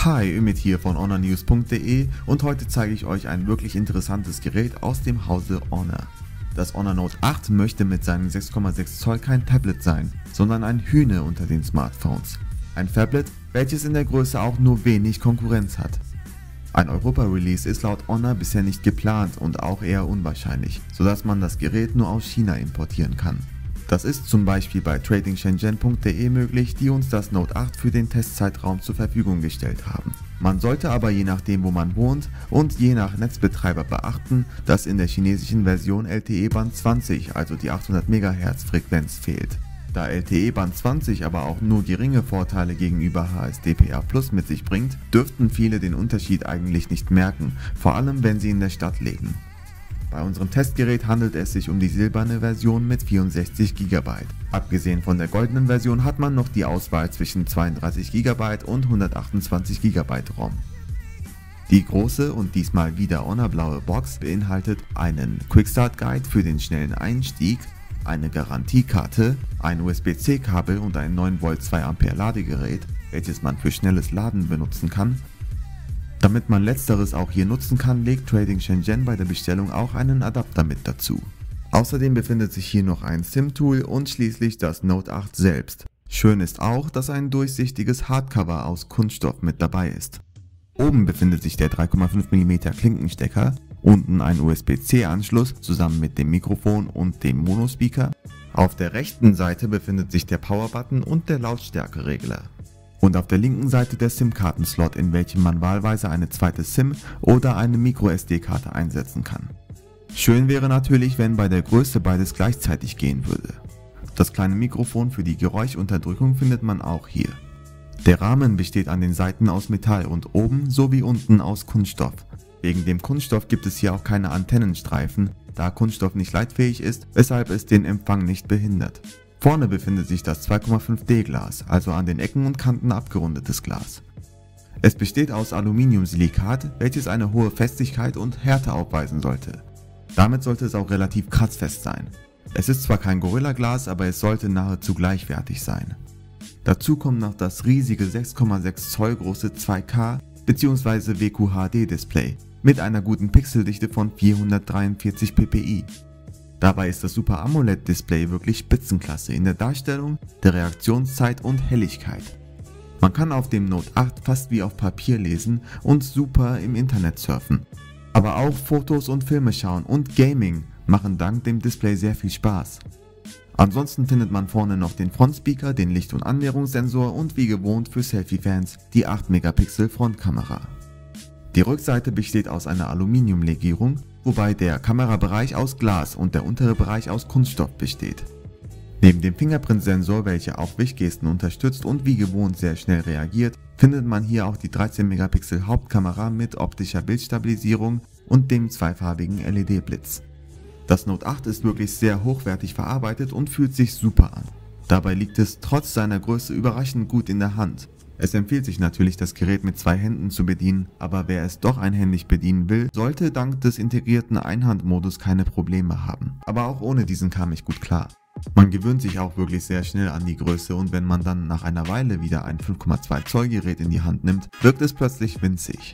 Hi, Ümit hier von honornews.de und heute zeige ich euch ein wirklich interessantes Gerät aus dem Hause Honor. Das Honor Note 8 möchte mit seinen 6,6 Zoll kein Tablet sein, sondern ein Hühne unter den Smartphones. Ein Phablet, welches in der Größe auch nur wenig Konkurrenz hat. Ein Europa-Release ist laut Honor bisher nicht geplant und auch eher unwahrscheinlich, sodass man das Gerät nur aus China importieren kann. Das ist zum Beispiel bei tradingshenzhen.de möglich, die uns das Note 8 für den Testzeitraum zur Verfügung gestellt haben. Man sollte aber je nachdem, wo man wohnt und je nach Netzbetreiber beachten, dass in der chinesischen Version LTE Band 20, also die 800 MHz Frequenz, fehlt. Da LTE Band 20 aber auch nur geringe Vorteile gegenüber HSDPA+ mit sich bringt, dürften viele den Unterschied eigentlich nicht merken, vor allem wenn sie in der Stadt leben. Bei unserem Testgerät handelt es sich um die silberne Version mit 64 GB. Abgesehen von der goldenen Version hat man noch die Auswahl zwischen 32 GB und 128 GB ROM. Die große und diesmal wieder Honor-blaue Box beinhaltet einen Quickstart Guide für den schnellen Einstieg, eine Garantiekarte, ein USB-C-Kabel und ein 9V 2A Ladegerät, welches man für schnelles Laden benutzen kann. Damit man letzteres auch hier nutzen kann, legt Trading Shenzhen bei der Bestellung auch einen Adapter mit dazu. Außerdem befindet sich hier noch ein SIM-Tool und schließlich das Note 8 selbst. Schön ist auch, dass ein durchsichtiges Hardcover aus Kunststoff mit dabei ist. Oben befindet sich der 3,5 mm Klinkenstecker, unten ein USB-C-Anschluss zusammen mit dem Mikrofon und dem Monospeaker. Auf der rechten Seite befindet sich der Power-Button und der Lautstärkeregler. Und auf der linken Seite der SIM-Karten-Slot, in welchem man wahlweise eine zweite SIM oder eine Micro-SD-Karte einsetzen kann. Schön wäre natürlich, wenn bei der Größe beides gleichzeitig gehen würde. Das kleine Mikrofon für die Geräuschunterdrückung findet man auch hier. Der Rahmen besteht an den Seiten aus Metall und oben sowie unten aus Kunststoff. Wegen dem Kunststoff gibt es hier auch keine Antennenstreifen, da Kunststoff nicht leitfähig ist, weshalb es den Empfang nicht behindert. Vorne befindet sich das 2,5D Glas, also an den Ecken und Kanten abgerundetes Glas. Es besteht aus Aluminiumsilikat, welches eine hohe Festigkeit und Härte aufweisen sollte. Damit sollte es auch relativ kratzfest sein. Es ist zwar kein Gorilla-Glas, aber es sollte nahezu gleichwertig sein. Dazu kommt noch das riesige 6,6 Zoll große 2K bzw. WQHD Display mit einer guten Pixeldichte von 443 ppi. Dabei ist das Super AMOLED Display wirklich Spitzenklasse in der Darstellung, der Reaktionszeit und Helligkeit. Man kann auf dem Note 8 fast wie auf Papier lesen und super im Internet surfen. Aber auch Fotos und Filme schauen und Gaming machen dank dem Display sehr viel Spaß. Ansonsten findet man vorne noch den Frontspeaker, den Licht- und Annäherungssensor und wie gewohnt für Selfie-Fans die 8 Megapixel Frontkamera. Die Rückseite besteht aus einer Aluminiumlegierung, wobei der Kamerabereich aus Glas und der untere Bereich aus Kunststoff besteht. Neben dem Fingerprint-Sensor, welcher auch Wischgesten unterstützt und wie gewohnt sehr schnell reagiert, findet man hier auch die 13 Megapixel Hauptkamera mit optischer Bildstabilisierung und dem zweifarbigen LED-Blitz. Das Note 8 ist wirklich sehr hochwertig verarbeitet und fühlt sich super an. Dabei liegt es trotz seiner Größe überraschend gut in der Hand. Es empfiehlt sich natürlich, das Gerät mit 2 Händen zu bedienen, aber wer es doch einhändig bedienen will, sollte dank des integrierten Einhandmodus keine Probleme haben. Aber auch ohne diesen kam ich gut klar. Man gewöhnt sich auch wirklich sehr schnell an die Größe und wenn man dann nach einer Weile wieder ein 5,2 Zoll Gerät in die Hand nimmt, wirkt es plötzlich winzig.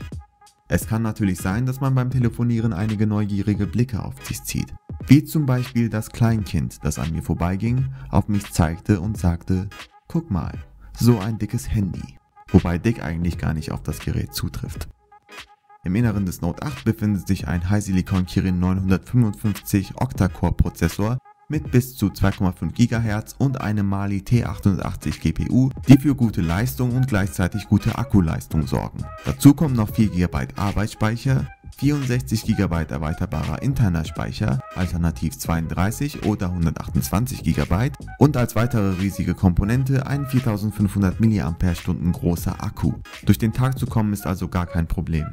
Es kann natürlich sein, dass man beim Telefonieren einige neugierige Blicke auf sich zieht. Wie zum Beispiel das Kleinkind, das an mir vorbeiging, auf mich zeigte und sagte: "Guck mal, so ein dickes Handy." Wobei dick eigentlich gar nicht auf das Gerät zutrifft. Im Inneren des Note 8 befindet sich ein HiSilicon Kirin 955 Octa-Core Prozessor mit bis zu 2,5 GHz und einem Mali T880 GPU, die für gute Leistung und gleichzeitig gute Akkuleistung sorgen. Dazu kommen noch 4 GB Arbeitsspeicher, 64 GB erweiterbarer interner Speicher, alternativ 32 oder 128 GB und als weitere riesige Komponente ein 4500 mAh großer Akku. Durch den Tag zu kommen ist also gar kein Problem.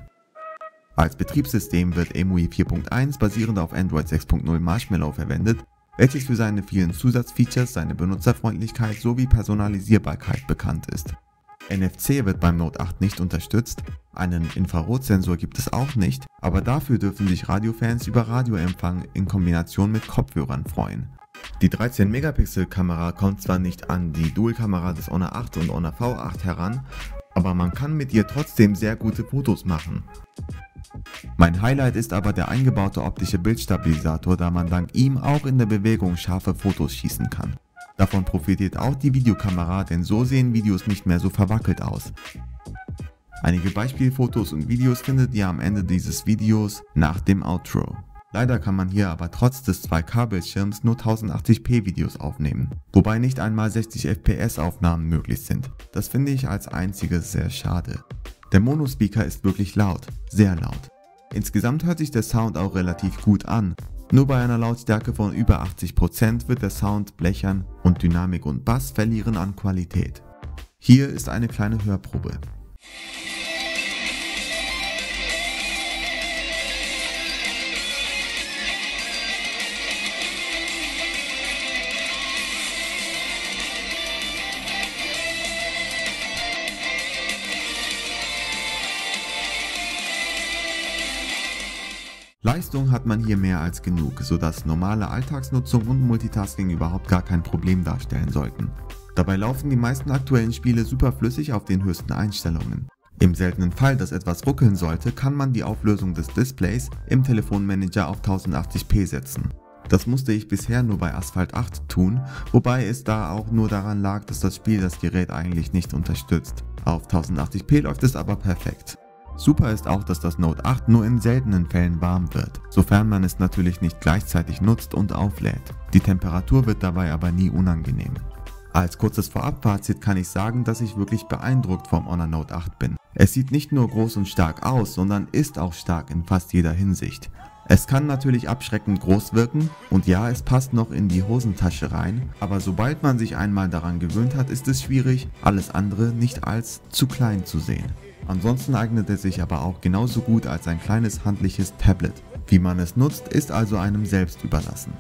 Als Betriebssystem wird EMUI 4.1 basierend auf Android 6.0 Marshmallow verwendet, welches für seine vielen Zusatzfeatures, seine Benutzerfreundlichkeit sowie Personalisierbarkeit bekannt ist. NFC wird beim Note 8 nicht unterstützt, einen Infrarotsensor gibt es auch nicht, aber dafür dürfen sich Radiofans über Radioempfang in Kombination mit Kopfhörern freuen. Die 13 Megapixel Kamera kommt zwar nicht an die Dual-Kamera des Honor 8 und Honor V8 heran, aber man kann mit ihr trotzdem sehr gute Fotos machen. Mein Highlight ist aber der eingebaute optische Bildstabilisator, da man dank ihm auch in der Bewegung scharfe Fotos schießen kann. Davon profitiert auch die Videokamera, denn so sehen Videos nicht mehr so verwackelt aus. Einige Beispielfotos und Videos findet ihr am Ende dieses Videos nach dem Outro. Leider kann man hier aber trotz des 2K-Bildschirms nur 1080p Videos aufnehmen, wobei nicht einmal 60 FPS Aufnahmen möglich sind. Das finde ich als einziges sehr schade. Der Mono-Speaker ist wirklich laut, sehr laut. Insgesamt hört sich der Sound auch relativ gut an. Nur bei einer Lautstärke von über 80% wird der Sound blechern und Dynamik und Bass verlieren an Qualität. Hier ist eine kleine Hörprobe. Leistung hat man hier mehr als genug, sodass normale Alltagsnutzung und Multitasking überhaupt gar kein Problem darstellen sollten. Dabei laufen die meisten aktuellen Spiele super flüssig auf den höchsten Einstellungen. Im seltenen Fall, dass etwas ruckeln sollte, kann man die Auflösung des Displays im Telefonmanager auf 1080p setzen. Das musste ich bisher nur bei Asphalt 8 tun, wobei es da auch nur daran lag, dass das Spiel das Gerät eigentlich nicht unterstützt. Auf 1080p läuft es aber perfekt. Super ist auch, dass das Note 8 nur in seltenen Fällen warm wird, sofern man es natürlich nicht gleichzeitig nutzt und auflädt. Die Temperatur wird dabei aber nie unangenehm. Als kurzes Vorabfazit kann ich sagen, dass ich wirklich beeindruckt vom Honor Note 8 bin. Es sieht nicht nur groß und stark aus, sondern ist auch stark in fast jeder Hinsicht. Es kann natürlich abschreckend groß wirken und ja, es passt noch in die Hosentasche rein, aber sobald man sich einmal daran gewöhnt hat, ist es schwierig, alles andere nicht als zu klein zu sehen. Ansonsten eignet es sich aber auch genauso gut als ein kleines handliches Tablet. Wie man es nutzt, ist also einem selbst überlassen.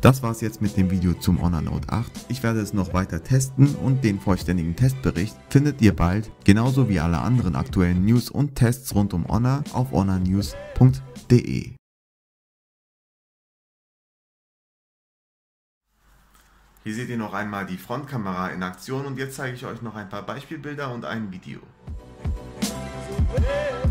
Das war's jetzt mit dem Video zum Honor Note 8. Ich werde es noch weiter testen und den vollständigen Testbericht findet ihr bald, genauso wie alle anderen aktuellen News und Tests rund um Honor auf honornews.de. Hier seht ihr noch einmal die Frontkamera in Aktion und jetzt zeige ich euch noch ein paar Beispielbilder und ein Video. Hey!